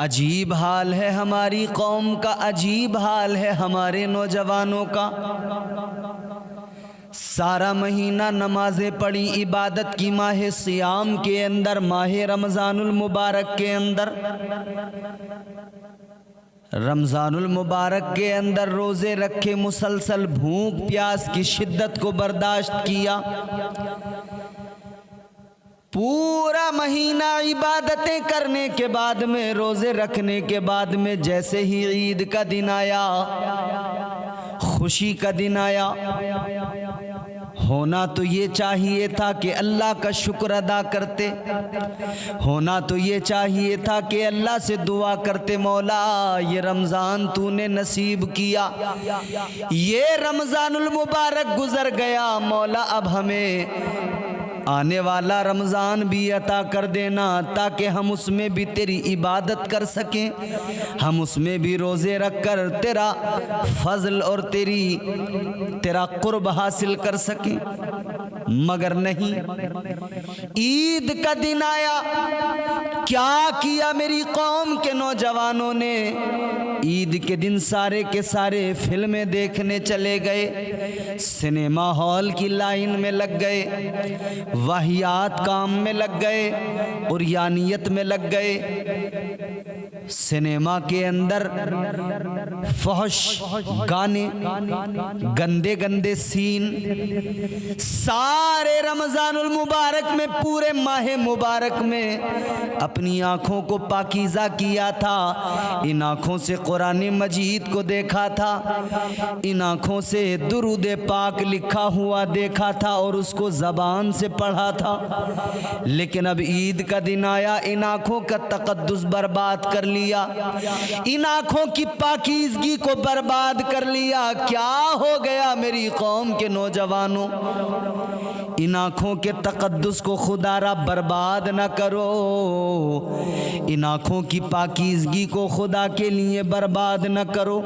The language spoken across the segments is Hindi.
अजीब हाल है हमारी कौम का, अजीब हाल है हमारे नौजवानों का। सारा महीना नमाजें पढ़ी, इबादत की माह सियाम के अंदर, माह रमज़ानुल मुबारक के अंदर, रमज़ानुल मुबारक के अंदर रोज़े रखे, मुसलसल भूख प्यास की शिद्दत को बर्दाश्त किया, पूरा महीना इबादतें करने के बाद में, रोज़े रखने के बाद में, जैसे ही ईद का दिन आया, खुशी का दिन आया, होना तो ये चाहिए था कि अल्लाह का शुक्र अदा करते, होना तो ये चाहिए था कि अल्लाह से दुआ करते, मौला ये रमज़ान तूने नसीब किया, ये रमज़ानुल मुबारक गुज़र गया, मौला अब हमें आने वाला रमज़ान भी अता कर देना, ताकि हम उसमें भी तेरी इबादत कर सकें, हम उसमें भी रोज़े रख कर तेरा फजल और तेरा कुर्ब हासिल कर सकें। मगर नहीं, ईद का दिन आया, क्या किया मेरी कौम के नौजवानों ने? ईद के दिन सारे के सारे फिल्में देखने चले गए, सिनेमा हॉल की लाइन में लग गए, वाहियात काम में लग गए, उर्यानियत में लग गए। सिनेमा के अंदर फहश गाने, गंदे गंदे सीन, सारे रमज़ानुल मुबारक में, पूरे माह मुबारक में अपनी आँखों को पाकीज़ा किया था, इन आँखों से कुरान मजीद को देखा था, इन आँखों से दुरूद पाक लिखा हुआ देखा था और उसको ज़बान से पढ़ा था। लेकिन अब ईद का दिन आया, इन आँखों का तक़द्दुस बर्बाद कर लिया, इन आँखों की पाकीज़गी को बर्बाद कर लिया। क्या हो गया मेरी कौम के नौजवानों? इन आँखों के तक़द्दुस को खुदारा बर्बाद न करो, इन आँखों की पाकीज़गी को खुदा के लिए बर्बाद न करो।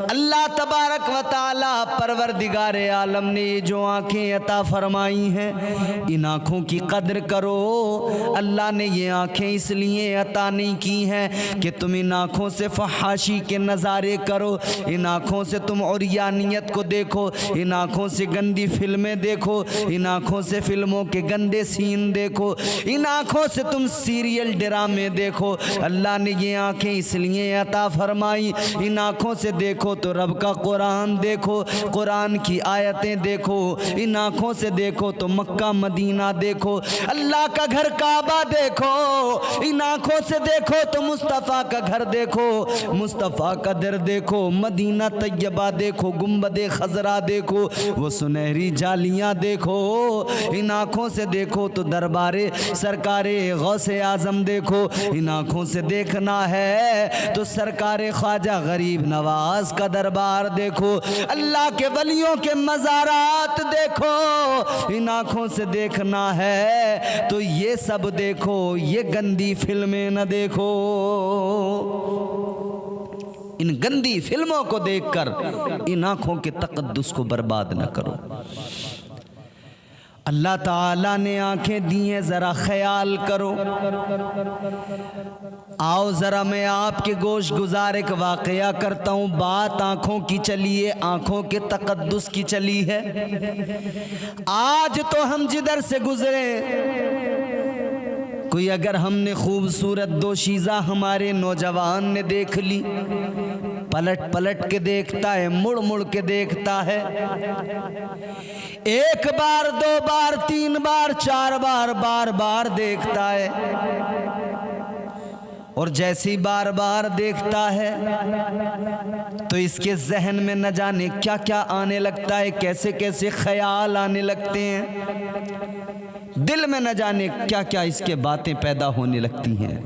अल्लाह तबारक व तआला परवरदिगारे आलम ने ये जो आँखें अता फरमाई हैं, इन आँखों की कद्र करो। अल्लाह ने ये आँखें इसलिए अता नहीं की हैं कि तुम इन आँखों से फहाशी के नज़ारे करो, इन आँखों से तुम उर्यानियत को देखो, इन आँखों से गंदी फिल्में देखो, इन आँखों से फिल्मों के गंदे सीन देखो, इन आँखों से तुम सीरियल ड्रामे देखो। अल्लाह ने ये आँखें इसलिए अता फरमाई, इन आँखों से देखो तो रब का कुरान देखो, कुरान की आयतें देखो, इन आँखों से देखो तो मक्का मदीना देखो, अल्लाह का घर काबा देखो, इन आँखों से देखो तो मुस्तफ़ा का घर देखो, मुस्तफ़ा का दर देखो, मदीना तैयबा देखो, गुंबदे खजरा देखो, वो सुनहरी जालियाँ देखो, इन आँखों से देखो तो दरबारे सरकारे गौसे आज़म देखो, इन आँखों से देखना है तो सरकारे ख्वाजा गरीब नवाज का दरबार देखो, अल्लाह के वलियों के मज़ारात देखो, इन आँखों से देखना है तो ये सब देखो, ये गंदी फिल्में न देखो। इन गंदी फिल्मों को देखकर इन आँखों के तक़द्दुस को बर्बाद न करो। अल्लाह ताला ने आँखें दी हैं, ज़रा ख्याल करो। आओ ज़रा मैं आपके गोश गुजार एक वाक़या करता हूँ। बात आँखों की चली है, आँखों के तक़द्दुस की चली है। आज तो हम जिधर से गुज़रे, कोई अगर हमने खूबसूरत दोशीज़ा हमारे नौजवान ने देख ली, पलट पलट के देखता है, मुड़ मुड़ के देखता है, एक बार, दो बार, तीन बार, चार बार, बार बार देखता है। और जैसे ही बार बार देखता है तो इसके जहन में न जाने क्या क्या आने लगता है, कैसे कैसे ख्याल आने लगते हैं, दिल में न जाने क्या क्या इसके बातें पैदा होने लगती हैं,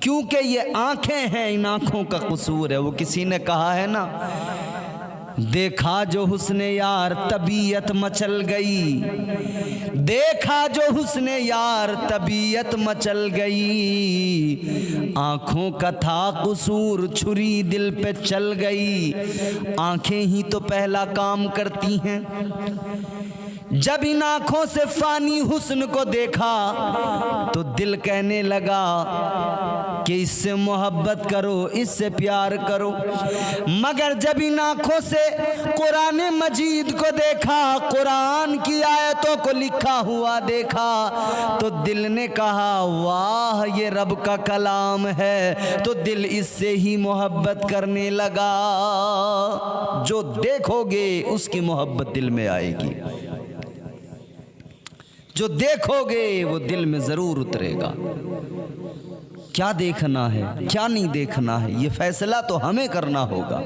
क्योंकि ये आंखें हैं, इन आंखों का कसूर है। वो किसी ने कहा है ना, देखा जो हुस्ने यार तबीयत मचल गई, देखा जो हुस्ने यार तबीयत मचल गई, आँखों का था कसूर छुरी दिल पे चल गई। आँखें ही तो पहला काम करती हैं। जब इन आंखों से फानी हुस्न को देखा तो दिल कहने लगा कि इससे मोहब्बत करो, इससे प्यार करो। मगर जब इन आंखों से कुरान मजीद को देखा, कुरान की आयतों को लिखा हुआ देखा, तो दिल ने कहा वाह ये रब का कलाम है। तो दिल इससे ही मोहब्बत करने लगा। जो देखोगे उसकी मोहब्बत दिल में आएगी, जो देखोगे वो दिल में जरूर उतरेगा। क्या देखना है क्या नहीं देखना है ये फैसला तो हमें करना होगा।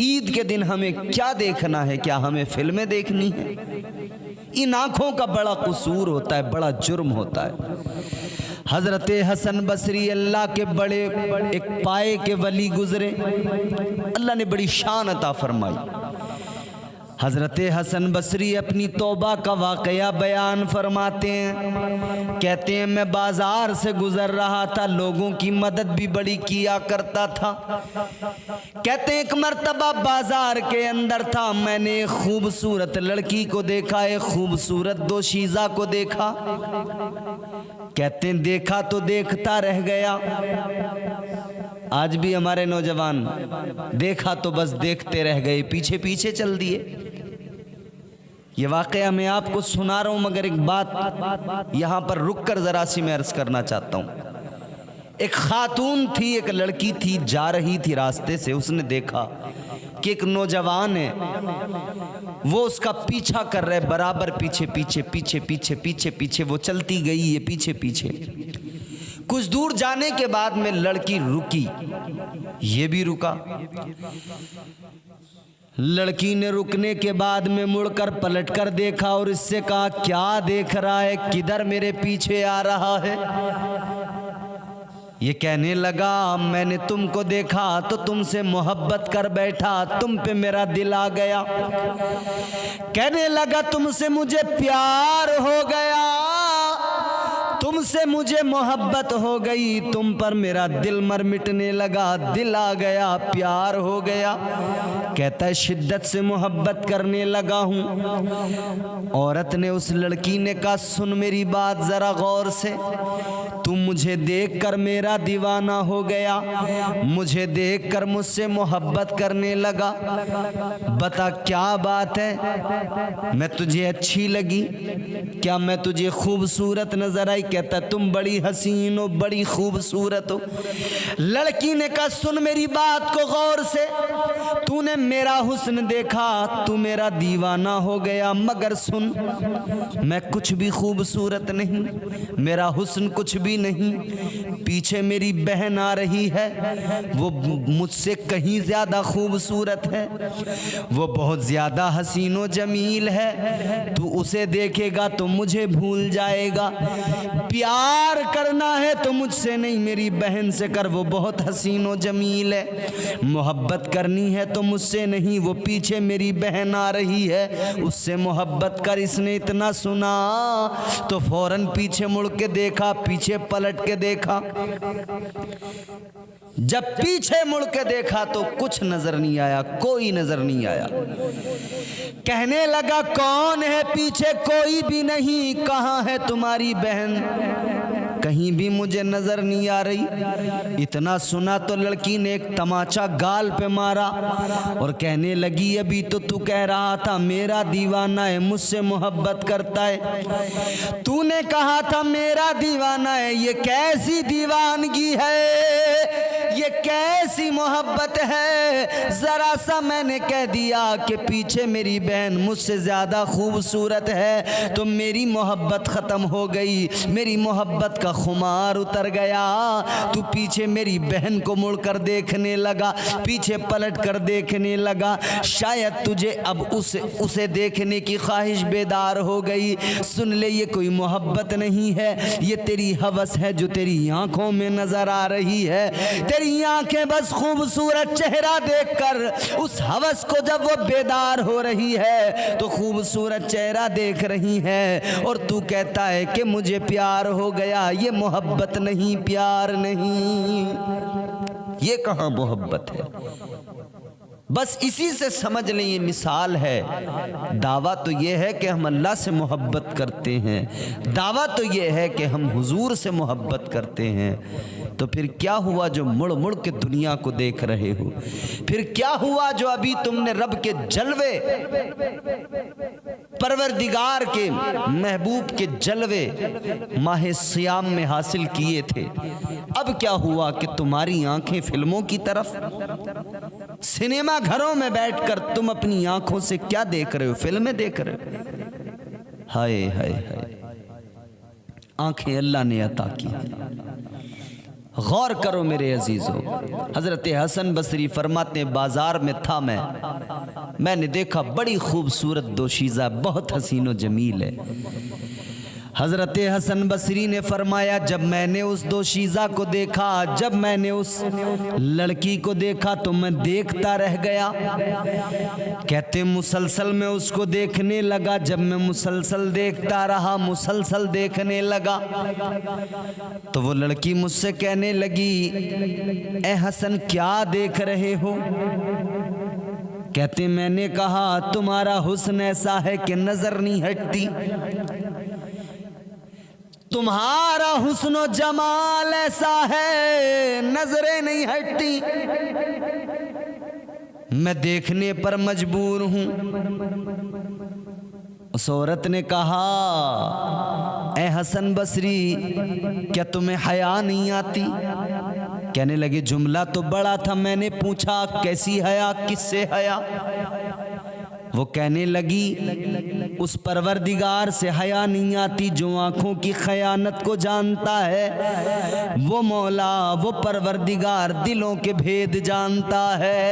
ईद के दिन हमें क्या देखना है, क्या हमें फिल्में देखनी है? इन आंखों का बड़ा कसूर होता है, बड़ा जुर्म होता है। हजरत हसन बसरी अल्लाह के बड़े एक पाए के वली गुजरे, अल्लाह ने बड़ी शान अता फरमाई। हजरत हसन बसरी अपनी तौबा का वाकया बयान फरमाते हैं। कहते हैं मैं बाजार से गुजर रहा था, लोगों की मदद भी बड़ी किया करता था। कहते हैं एक मर्तबा बाजार के अंदर था, मैंने एक खूबसूरत लड़की को देखा, एक खूबसूरत दोशीज़ा को देखा। कहते हैं देखा तो देखता रह गया। आज भी हमारे नौजवान देखा तो बस देखते रह गए, पीछे पीछे चल दिए। ये वाकया मैं आपको सुना रहा हूं, मगर एक बात यहां पर रुक कर जरा सी मैं अर्ज करना चाहता हूं। एक खातून थी, एक लड़की थी, जा रही थी रास्ते से, उसने देखा कि एक नौजवान है, वो उसका पीछा कर रहे, बराबर पीछे पीछे पीछे पीछे पीछे पीछे वो चलती गई है पीछे पीछे। कुछ दूर जाने के बाद में लड़की रुकी, ये भी रुका। लड़की ने रुकने के बाद में मुड़कर पलटकर देखा और इससे कहा क्या देख रहा है, किधर मेरे पीछे आ रहा है? ये कहने लगा मैंने तुमको देखा तो तुमसे मोहब्बत कर बैठा, तुम पे मेरा दिल आ गया। कहने लगा तुमसे मुझे प्यार हो गया, तुमसे मुझे मोहब्बत हो गई, तुम पर मेरा दिल मर मिटने लगा, दिल आ गया, प्यार हो गया। कहता है शिद्दत से मोहब्बत करने लगा हूँ। औरत ने, उस लड़की ने कहा सुन मेरी बात जरा गौर से, तुम मुझे देखकर मेरा दीवाना हो गया, मुझे देखकर मुझसे मोहब्बत करने लगा, बता क्या बात है? मैं तुझे अच्छी लगी क्या? मैं तुझे खूबसूरत नजर आई? कहता तुम बड़ी हसीन हो, बड़ी खूबसूरत हो। लड़की ने कहा सुन मेरी बात को गौर से, तूने मेरा हुस्न देखा, तू मेरा दीवाना हो गया, मगर सुन मैं कुछ भी खूबसूरत नहीं, मेरा हुस्न कुछ भी नहीं। पीछे मेरी बहन आ रही है, वो मुझसे कहीं ज्यादा खूबसूरत है, वो बहुत ज्यादा हसीनो जमील है, तू उसे देखेगा तो मुझे भूल जाएगा। प्यार करना है तो मुझसे नहीं मेरी बहन से कर, वो बहुत हसीनो जमील है। मोहब्बत करनी है तो मुझसे नहीं, वो पीछे मेरी बहन आ रही है, उससे मोहब्बत कर। इसने इतना सुना तो फौरन पीछे मुड़ के देखा, पीछे पलट के देखा। जब पीछे मुड़ के देखा तो कुछ नजर नहीं आया, कोई नजर नहीं आया। कहने लगा कौन है पीछे? कोई भी नहीं। कहाँ है तुम्हारी बहन? कहीं भी मुझे नजर नहीं आ रही। इतना सुना तो लड़की ने एक तमाचा गाल पे मारा और कहने लगी अभी तो तू कह रहा था मेरा दीवाना है, मुझसे मोहब्बत करता है, तूने कहा था मेरा दीवाना है, ये कैसी दीवानगी है, ये कैसी मोहब्बत है? जरा सा मैंने कह दिया कि पीछे मेरी बहन मुझसे ज्यादा खूबसूरत है तो मेरी मोहब्बत खत्म हो गई, मेरी मोहब्बत का खुमार उतर गया। तू पीछे मेरी बहन को मुड़कर देखने लगा, पीछे पलट कर देखने लगा, शायद तुझे अब उसे देखने की ख्वाहिश बेदार हो गई। सुन ले ये कोई मोहब्बत नहीं है, ये तेरी हवस है जो तेरी आंखों में नजर आ रही है। तेरी आंखें बस खूबसूरत चेहरा देखकर उस हवस को जब वो बेदार हो रही है तो खूबसूरत चेहरा देख रही है और तू कहता है कि मुझे प्यार हो गया। ये मोहब्बत नहीं, प्यार नहीं, ये कहाँ मोहब्बत है? बस इसी से समझ लें ये मिसाल है। दावा तो ये है कि हम अल्लाह से मोहब्बत करते हैं, दावा तो ये है कि हम हुजूर से मोहब्बत करते हैं। तो फिर क्या हुआ जो मुड़ मुड़ के दुनिया को देख रहे हो? फिर क्या हुआ जो अभी तुमने रब के जलवे, परवरदिगार के महबूब के जलवे माह सियाम में हासिल किए थे? अब क्या हुआ कि तुम्हारी आंखें फिल्मों की तरफ, सिनेमा घरों में बैठकर तुम अपनी आंखों से क्या देख रहे हो? फिल्में देख रहे हो। हाय हाय हाय, आंखें अल्लाह ने अता की हैं। गौर करो मेरे अजीजों। हजरत हसन बसरी फरमाते, बाजार में था मैंने देखा बड़ी खूबसूरत दोशीज़ा, बहुत हसीन व जमील है। हजरत हसन बसरी ने फरमाया, जब मैंने उस दोशीज़ा को देखा, जब मैंने उस लड़की को देखा तो मैं देखता रह गया। कहते मुसलसल मैं उसको देखने लगा। जब मैं मुसलसल देखता रहा, मुसलसल देखने लगा, तो वो लड़की मुझसे कहने लगी, ए हसन क्या देख रहे हो? कहते मैंने कहा, तुम्हारा हुस्न ऐसा है कि नजर नहीं हटती, तुम्हारा हुस्न जमाल ऐसा है नजरें नहीं हटती, मैं देखने पर मजबूर हूं। उस औरत ने कहा, ए हसन बसरी क्या तुम्हें हया नहीं आती? कहने लगे जुमला तो बड़ा था। मैंने पूछा कैसी हया, किससे हया? वो कहने लगी, उस परवरदिगार से हया नहीं आती जो आंखों की खयानत को जानता है। वो मौला, वो परवरदिगार दिलों के भेद जानता है।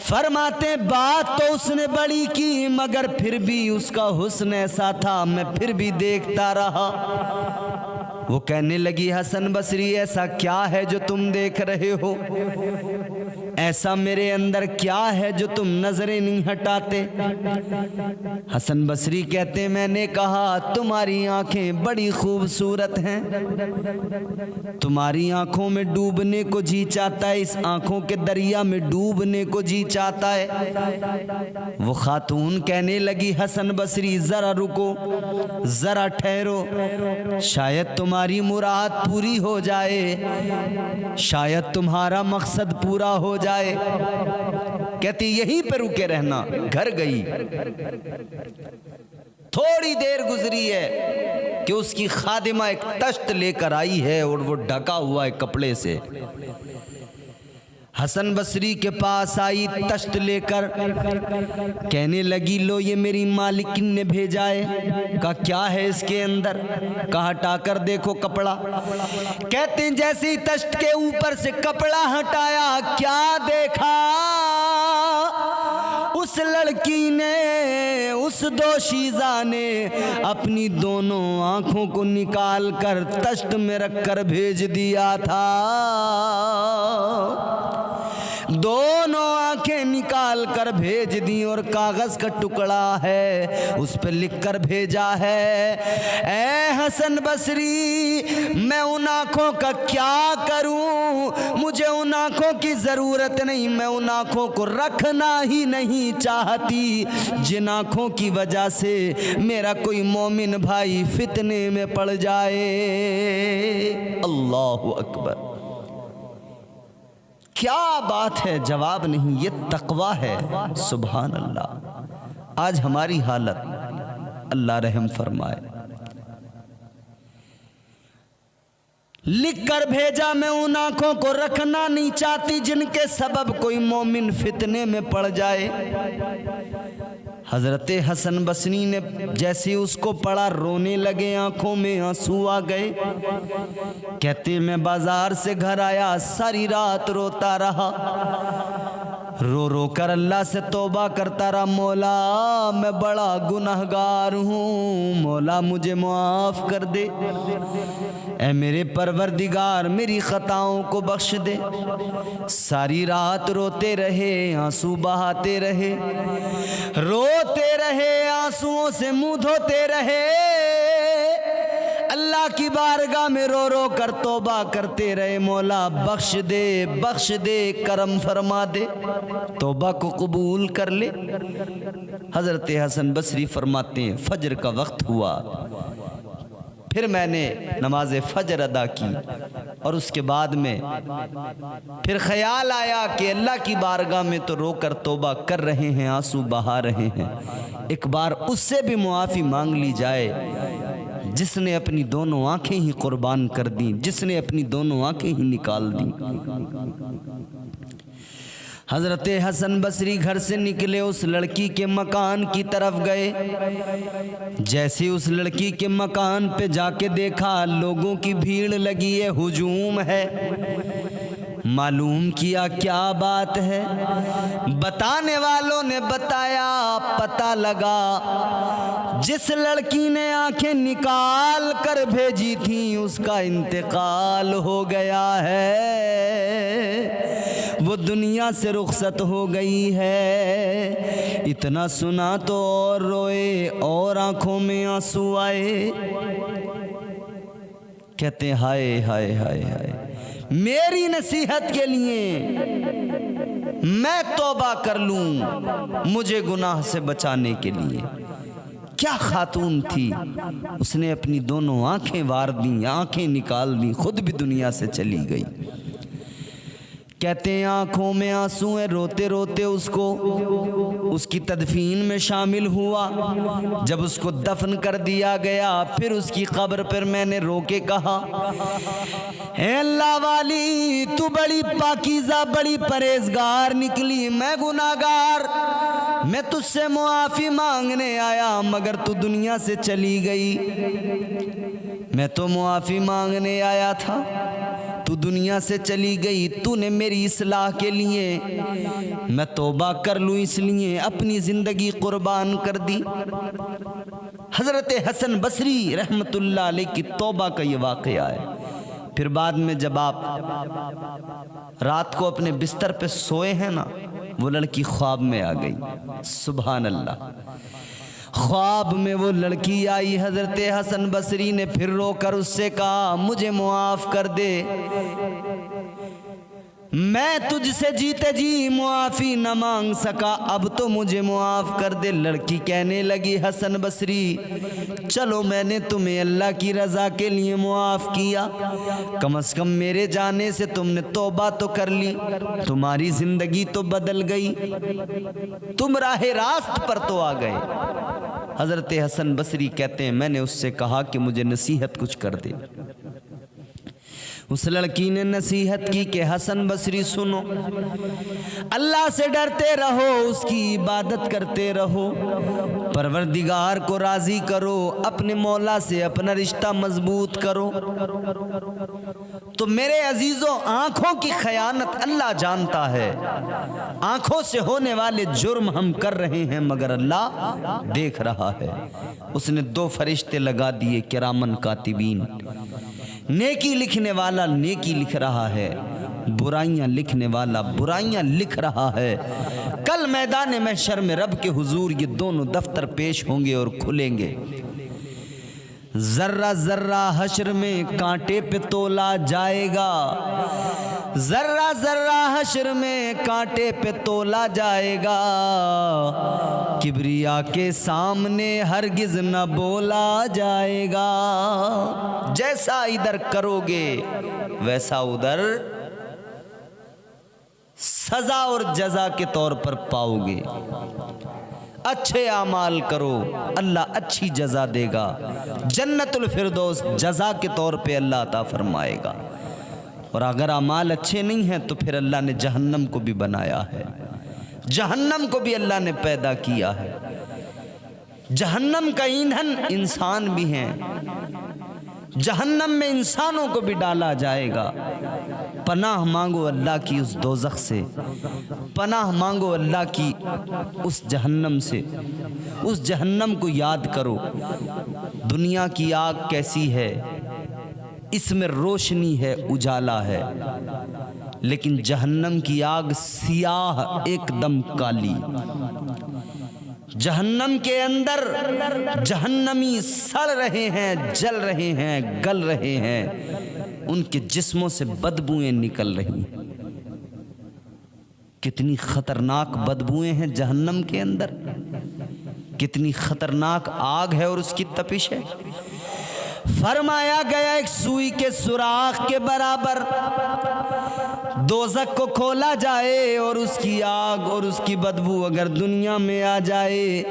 फरमाते बात तो उसने बड़ी की, मगर फिर भी उसका हुस्न ऐसा था, मैं फिर भी देखता रहा। वो कहने लगी, हसन बसरी ऐसा क्या है जो तुम देख रहे हो? ऐसा मेरे अंदर क्या है जो तुम नजरें नहीं हटाते? हसन बसरी कहते, मैंने कहा तुम्हारी आंखें बड़ी खूबसूरत हैं, तुम्हारी आंखों में डूबने को जी चाहता है, इस आंखों के दरिया में डूबने को जी चाहता है। वो खातून कहने लगी, हसन बसरी जरा रुको, जरा ठहरो, शायद तुम्हारी मुराद पूरी हो जाए, शायद तुम्हारा मकसद पूरा हो जाए। कहती यहीं पे रुके रहना। घर गई, थोड़ी देर गुजरी है कि उसकी खादिमा एक तश्त लेकर आई है और वो ढका हुआ है कपड़े से। हसन बसरी के पास आई तश्त लेकर, कहने लगी, लो ये मेरी मालिकिन ने भेजा है। कहा क्या है इसके अंदर? कहा हटाकर देखो कपड़ा। कहते हैं जैसे ही तश्त के ऊपर से कपड़ा हटाया, क्या देखा? उस लड़की ने, उस दोशीज़ा ने अपनी दोनों आंखों को निकाल कर तश्त में रखकर भेज दिया था। दोनों आंखें निकाल कर भेज दी और कागज का टुकड़ा है, उस पर लिख कर भेजा है, ए हसन बसरी मैं उन आंखों का क्या करूं? मुझे उन आंखों की जरूरत नहीं, मैं उन आंखों को रखना ही नहीं चाहती जिन आंखों की वजह से मेरा कोई मोमिन भाई फितने में पड़ जाए। अल्लाहु अकबर। क्या बात है, जवाब नहीं, ये तकवा है। सुभान अल्लाह। आज हमारी हालत, अल्लाह रहम फरमाए। लिख कर भेजा, मैं उन आंखों को रखना नहीं चाहती जिनके सबब कोई मोमिन फितने में पड़ जाए। हजरत हसन बसरी ने जैसे उसको पढ़ा, रोने लगे, आंखों में आंसू आ गए। कहते मैं बाजार से घर आया, सारी रात रोता रहा, रो रो कर अल्लाह से तौबा करता रहा, मौला मैं बड़ा गुनहगार हूँ, मौला मुझे माफ़ कर दे, ऐ मेरे परवरदिगार मेरी खताओं को बख्श दे। सारी रात रोते रहे, आंसू बहाते रहे, रोते रहे, आंसुओं से मुंह धोते रहे। अल्लाह की बारगाह में रो रो कर तौबा करते रहे, मौला बख्श दे, करम फरमा दे, तौबा को कबूल कर ले। हज़रत हसन बसरी फरमाते हैं फजर का वक्त हुआ, फिर मैंने नमाज फजर अदा की और उसके बाद में फिर ख्याल आया कि अल्लाह की बारगाह में तो रोकर तौबा कर रहे हैं, आंसू बहा रहे हैं, एक बार उससे भी मुआफ़ी मांग ली जाए जिसने अपनी दोनों आंखें ही कुर्बान कर दी, जिसने अपनी दोनों आंखें ही निकाल दी। हज़रत हसन बसरी घर से निकले, उस लड़की के मकान की तरफ गए। जैसे उस लड़की के मकान पे जाके देखा लोगों की भीड़ लगी है, हुजूम है। मालूम किया क्या बात है, बताने वालों ने बताया, पता लगा जिस लड़की ने आंखें निकाल कर भेजी थी उसका इंतकाल हो गया है, वो दुनिया से रुखसत हो गई है। इतना सुना तो और रोए और आंखों में आंसू आए। कहते हाय हाय हाय हाय, मेरी नसीहत के लिए मैं तौबा कर लूं, मुझे गुनाह से बचाने के लिए। क्या खातून थी, उसने अपनी दोनों आंखें वार दी, आंखें निकाल दी, खुद भी दुनिया से चली गई। कहते हैं आंखों में आंसू है, रोते रोते उसको उसकी तदफीन में शामिल हुआ। जब उसको दफन कर दिया गया फिर उसकी कब्र पर मैंने रो के कहा, हे अल्लाह वाली तू बड़ी पाकीज़ा बड़ी परहेजगार निकली, मैं गुनाहगार, मैं तुझसे मुआफ़ी मांगने आया मगर तू दुनिया से चली गई। मैं तो मुआफ़ी मांगने आया था, तू दुनिया से चली गई। तूने मेरी इस्लाह के लिए मैं तौबा कर लूँ इसलिए अपनी ज़िंदगी कुर्बान कर दी। हज़रत हसन बसरी रहमतुल्लाह अलैह की तौबा का ये वाक़या है। फिर बाद में जब आप रात को अपने बिस्तर पे सोए हैं ना, वो लड़की ख्वाब में आ गई। सुभान अल्लाह, ख्वाब में वो लड़की आई। हज़रत हसन बसरी ने फिर रोकर उससे कहा, मुझे मुआफ़ कर दे, मैं तुझसे जीते जी मुआफ़ी न मांग सका, अब तो मुझे मुआफ़ कर दे। लड़की कहने लगी, हसन बसरी चलो मैंने तुम्हें अल्लाह की रज़ा के लिए मुआफ़ किया, कम से कम मेरे जाने से तुमने तौबा तो कर ली, तुम्हारी ज़िंदगी तो बदल गई, तुम राह रास्त पर तो आ गए। हज़रत हसन बसरी कहते हैं मैंने उससे कहा कि मुझे नसीहत कुछ कर दे। उस लड़की ने नसीहत की कि हसन बसरी सुनो, अल्लाह से डरते रहो, उसकी इबादत करते रहो, परवरदिगार को राज़ी करो, अपने मौला से अपना रिश्ता मजबूत करो। तो मेरे अजीज़ों, आँखों की खयानत अल्लाह जानता है, आँखों से होने वाले जुर्म हम कर रहे हैं मगर अल्लाह देख रहा है। उसने 2 फरिश्ते लगा दिए, किरामन कातिबीन, नेकी लिखने वाला नेकी लिख रहा है, बुराइयां लिखने वाला बुराइयां लिख रहा है। कल मैदान महशर में रब के हुजूर ये दोनों दफ्तर पेश होंगे और खुलेंगे। जर्रा जर्रा हश्र में कांटे पे तोला जाएगा, जर्रा जर्रा हश्र में कांटे पे तोला जाएगा, किबरिया के सामने हरगिज न बोला जाएगा। जैसा इधर करोगे वैसा उधर सजा और जजा के तौर पर पाओगे। अच्छे आमाल करो, अल्लाह अच्छी जजा देगा, जन्नतुल फिरदौस जजा के तौर पे अल्लाह अता फरमाएगा। और अगर आमाल अच्छे नहीं हैं तो फिर अल्लाह ने जहन्नम को भी बनाया है, जहन्नम को भी अल्लाह ने पैदा किया है। जहन्नम का ईंधन इंसान भी हैं, जहन्नम में इंसानों को भी डाला जाएगा। पनाह मांगो अल्लाह की उस दोज़ख से, पनाह मांगो अल्लाह की उस जहन्नम से। उस जहन्नम को याद करो, दुनिया की आग कैसी है, इसमें रोशनी है, उजाला है, लेकिन जहन्नम की आग सियाह एकदम काली। जहन्नम के अंदर जहन्नमी सड़ रहे हैं, जल रहे हैं, गल रहे हैं, उनके जिस्मों से बदबूएं निकल रही हैं। कितनी खतरनाक बदबूएं हैं जहन्नम के अंदर, कितनी खतरनाक आग है और उसकी तपिश है। फरमाया गया एक सुई के सुराख के बराबर दोज़ख को खोला जाए और उसकी आग और उसकी बदबू अगर दुनिया में आ जाए,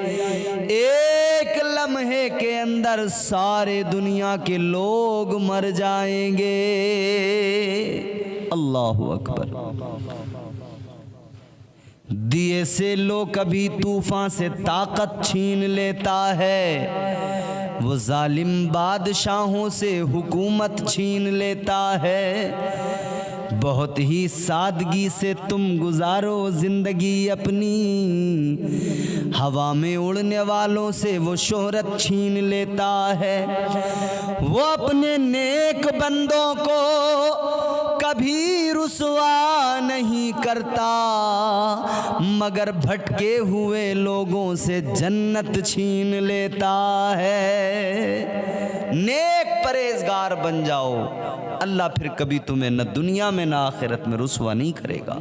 एक लम्हे के अंदर सारे दुनिया के लोग मर जाएंगे। अल्लाहु अकबर। दिए से लो कभी तूफान से ताकत छीन लेता है, वो जालिम बादशाहों से हुकूमत छीन लेता है। बहुत ही सादगी से तुम गुजारो जिंदगी अपनी, हवा में उड़ने वालों से वो शोहरत छीन लेता है। वो अपने नेक बंदों को कभी रुसवा नहीं करता, मगर भटके हुए लोगों से जन्नत छीन लेता है। नेक परहेजगार बन जाओ, अल्लाह फिर कभी तुम्हें न दुनिया में न आखिरत में रुसवा नहीं करेगा।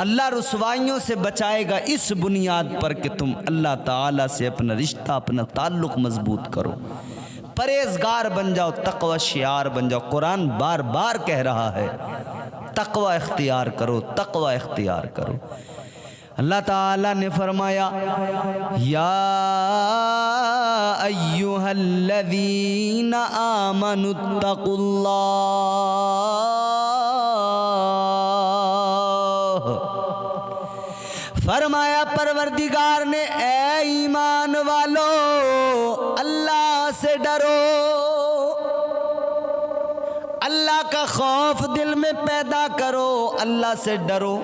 अल्लाह रुसवाइयों से बचाएगा इस बुनियाद पर कि तुम अल्लाह ताला से अपना रिश्ता, अपना ताल्लुक़ मजबूत करो, परहेजगार बन जाओ, तक़वा शियार बन जाओ। कुरान बार बार कह रहा है तक़वा इख्तियार करो, तक़वा इख्तियार करो। अल्लाह ताला ने फरमाया या अय्युहल्लज़ीना आमनुत्तक़ुल्लाह, फरमाया परवरदिगार ने ए ईमान वालो अल्लाह से डरो, अल्लाह का खौफ दिल में पैदा करो, अल्लाह से डरो,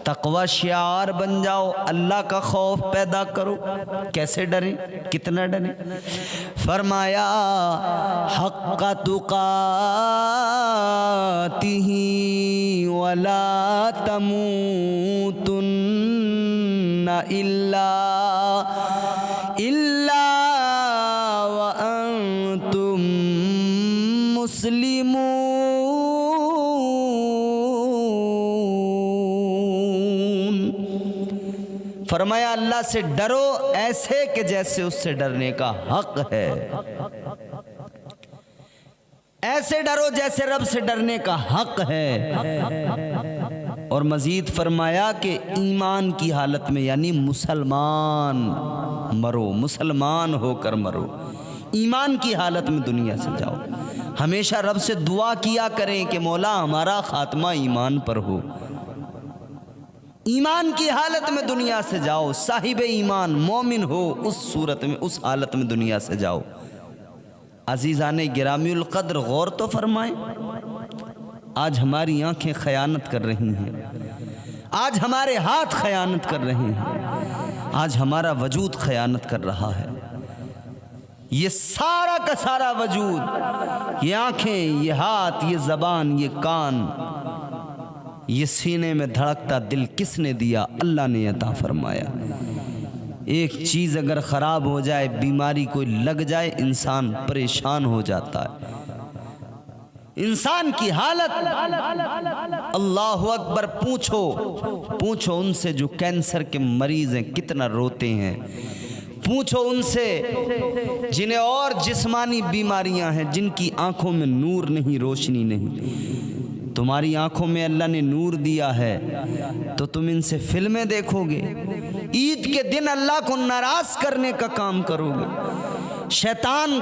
तक़वा शियार बन जाओ, अल्लाह का खौफ पैदा करो। कैसे डरें, कितना डरें? फरमाया हक़्क़ तुक़ातिही वला तमूतुन्ना इल्ला व अंतुम मुस्लिमून। फरमाया अल्लाह से डरो ऐसे कि जैसे उससे डरने का हक है, ऐसे डरो जैसे रब से डरने का हक है। और मजीद फरमाया कि ईमान की हालत में यानी मुसलमान मरो, मुसलमान होकर मरो, ईमान की हालत में दुनिया से जाओ। हमेशा रब से दुआ किया करें कि मौला हमारा खात्मा ईमान पर हो, ईमान की हालत में दुनिया से जाओ, साहिब ईमान मोमिन हो, उस सूरत में, उस हालत में दुनिया से जाओ। अजीज़ाने गिरामीउल क़द्र गौर तो फरमाएं, आज हमारी आंखें खयानत कर रही हैं, आज हमारे हाथ खयानत कर रहे हैं, आज हमारा वजूद खयानत कर रहा है। ये सारा का सारा वजूद, ये आंखें, ये हाथ, ये ज़बान, ये कान, ये सीने में धड़कता दिल किसने दिया? अल्लाह ने अता फरमाया। एक चीज़ अगर ख़राब हो जाए, बीमारी कोई लग जाए, इंसान परेशान हो जाता है। इंसान की हालत, अल्लाहु अकबर, पूछो उनसे जो कैंसर के मरीज़ हैं कितना रोते हैं, पूछो उनसे जिन्हें और जिस्मानी बीमारियां हैं, जिनकी आंखों में नूर नहीं, रोशनी नहीं। तुम्हारी आंखों में अल्लाह ने नूर दिया है तो तुम इनसे फिल्में देखोगे, ईद के दिन अल्लाह को नाराज करने का काम करोगे। शैतान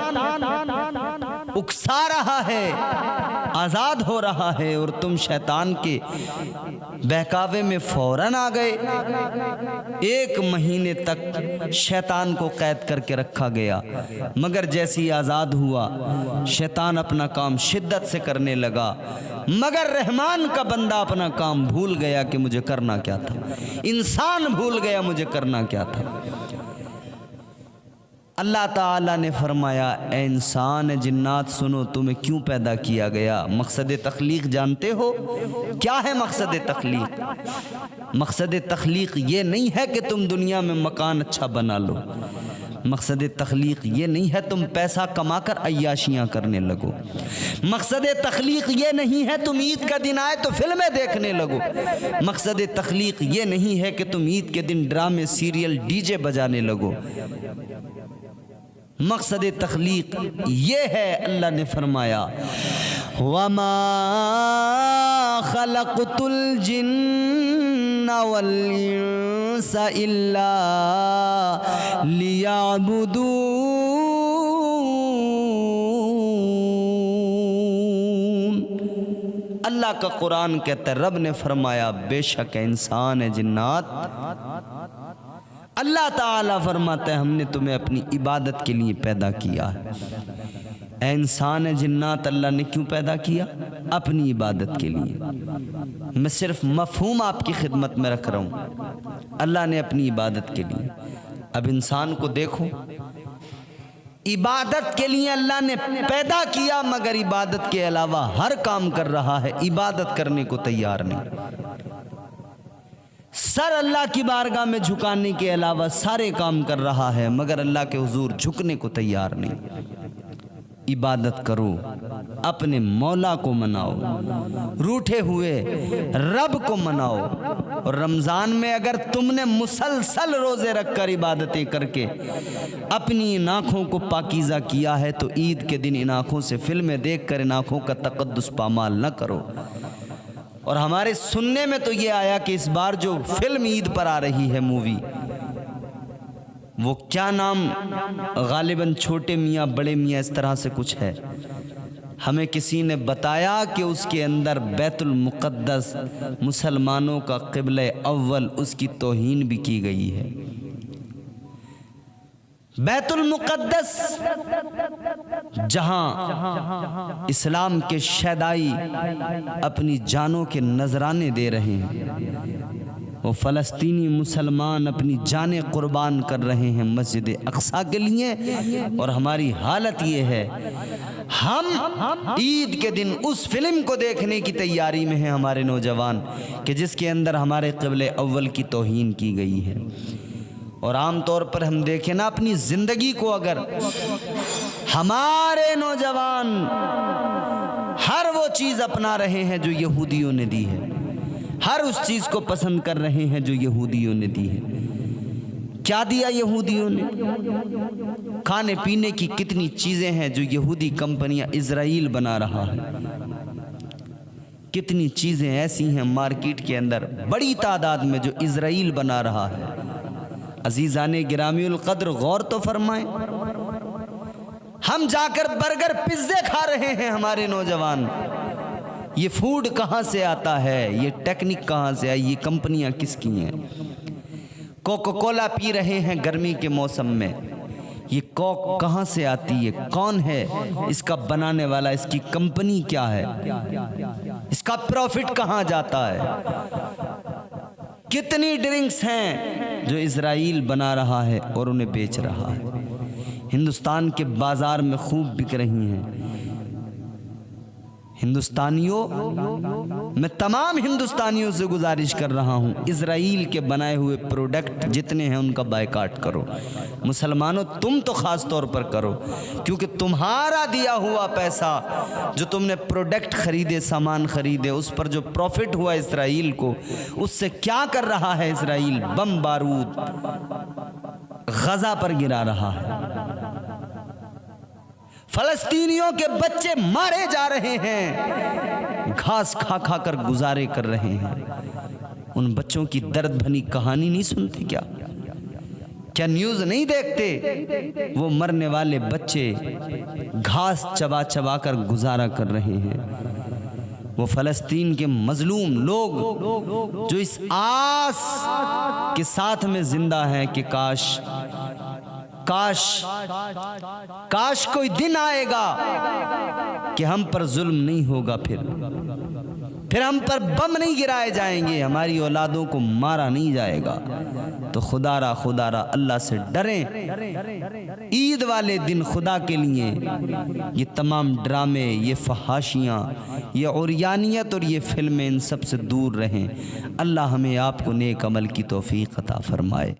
उकसा रहा है, आज़ाद हो रहा है और तुम शैतान के बहकावे में फौरन आ गए। 1 महीने तक शैतान को कैद करके रखा गया, मगर जैसे ही आज़ाद हुआ शैतान अपना काम शिद्दत से करने लगा, मगर रहमान का बंदा अपना काम भूल गया कि मुझे करना क्या था। इंसान भूल गया मुझे करना क्या था। अल्लाह ताला ने फरमाया, ए इंसान जिन्नात सुनो, तुम्हें क्यों पैदा किया गया। मकसद तख्लीक जानते हो क्या है? मकसद तख्लीक, मकसद तख्लीक ये नहीं है कि तुम दुनिया में मकान अच्छा बना लो। मकसद तख्लीक ये नहीं है तुम पैसा कमाकर अय्याशियाँ करने लगो। मकसद तख्लीक ये नहीं है तुम ईद का दिन आए तो फिल्में देखने लगो। मकसद तख्लीक ये नहीं है कि तुम ईद के दिन ड्रामे, सीरियल, डीजे बजाने लगो। मकसद तख्लीक ये है, अल्लाह ने फरमाया, वमा खलक़तुल जिन्ना वल इंसा इल्ला लियअबुदून। अल्लाह का कुरान कहता है, रब ने फरमाया, बेशक इंसान है जिन्नात, अल्लाह ताला फरमाता है हमने तुम्हें अपनी इबादत के लिए पैदा किया है। ऐ इंसान है जिन्नात, अल्लाह ने क्यों पैदा किया? अपनी इबादत के लिए। मैं सिर्फ मफहूम आपकी खिदमत में रख रहा हूँ, अल्लाह ने अपनी इबादत के लिए। अब इंसान को देखो, इबादत के लिए अल्लाह ने पैदा किया, मगर इबादत के अलावा हर काम कर रहा है, इबादत करने को तैयार नहीं। सर अल्लाह की बारगाह में झुकाने के अलावा सारे काम कर रहा है, मगर अल्लाह के हुजूर झुकने को तैयार नहीं। इबादत करो, अपने मौला को मनाओ, रूठे हुए रब को मनाओ। और रमज़ान में अगर तुमने मुसलसल रोज़े रखकर इबादतें करके अपनी इन आँखों को पाकीज़ा किया है, तो ईद के दिन इन आँखों से फिल्में देखकर इन आँखों का तक़द्दुस पामाल न करो। और हमारे सुनने में तो ये आया कि इस बार जो फिल्म ईद पर आ रही है, मूवी, वो क्या नाम, गालिबन छोटे मियाँ बड़े मियाँ इस तरह से कुछ है। हमें किसी ने बताया कि उसके अंदर बैतुल मुक़द्दस, मुसलमानों का क़िबले अव्वल, उसकी तौहीन भी की गई है। बैतुल मुक़द्दस जहां इस्लाम के शहदाई अपनी जानों के नजराने दे रहे हैं, वो फ़लस्तीनी मुसलमान अपनी जानें कुर्बान कर रहे हैं मस्जिद अक़सा के लिए। और हमारी हालत ये है, हम ईद के दिन उस फिल्म को देखने की तैयारी में हैं हमारे नौजवान, कि जिसके अंदर हमारे क़िबले अव्वल की तौहीन की गई है। और आम तौर पर हम देखें ना, अपनी ज़िंदगी को अगर हमारे नौजवान हर वो चीज़ अपना रहे हैं जो यहूदियों ने दी है, हर उस चीज़ को पसंद कर रहे हैं जो यहूदियों ने दी है। क्या दिया यहूदियों ने? खाने पीने की कितनी चीज़ें हैं जो यहूदी कंपनियां इजराइल बना रहा है। कितनी चीज़ें ऐसी हैं मार्केट के अंदर बड़ी तादाद में जो इजराइल बना रहा है। अजीज़ाने गिरामीउल क़द्र गौर तो फरमाएं, हम जाकर बर्गर पिज्जे खा रहे हैं हमारे नौजवान। ये फूड कहाँ से आता है? ये टेक्निक कहाँ से आई? ये कंपनियां किसकी हैं? कोका कोला पी रहे हैं गर्मी के मौसम में। ये कोक कहाँ से आती है? कौन है इसका बनाने वाला? इसकी कंपनी क्या है? इसका प्रॉफिट कहाँ जाता है? कितनी ड्रिंक्स हैं जो इजराइल बना रहा है और उन्हें बेच रहा है। हिंदुस्तान के बाजार में खूब बिक रही हैं। हिंदुस्तानियों, मैं तमाम हिंदुस्तानियों से गुजारिश कर रहा हूँ, इजराइल के बनाए हुए प्रोडक्ट जितने हैं उनका बायकाट करो। मुसलमानों, तुम तो ख़ास तौर पर करो, क्योंकि तुम्हारा दिया हुआ पैसा जो तुमने प्रोडक्ट खरीदे, सामान खरीदे, उस पर जो प्रॉफिट हुआ इजराइल को, उससे क्या कर रहा है इजराइल? बम बारूद गजा पर गिरा रहा है। फलस्तीनियों के बच्चे मारे जा रहे हैं, घास खा खा कर गुजारे कर रहे हैं। उन बच्चों की दर्द भरी कहानी नहीं सुनते क्या? क्या न्यूज़ नहीं देखते? वो मरने वाले बच्चे घास चबा चबा कर गुजारा कर रहे हैं। वो फ़लस्तीन के मजलूम लोग जो इस आस के साथ में जिंदा हैं कि काश काश काश कोई दिन आएगा कि हम पर जुल्म नहीं होगा। फिर फिर हम पर बम नहीं गिराए जाएंगे, हमारी औलादों को मारा नहीं जाएगा। तो खुदारा अल्लाह से डरें। ईद वाले दिन खुदा के लिए ये तमाम ड्रामे, ये फहाशियाँ, ये उर्यानियत और ये फिल्में, इन सब से दूर रहें। अल्लाह हमें आपको नेक अमल की तौफीक अता फरमाए।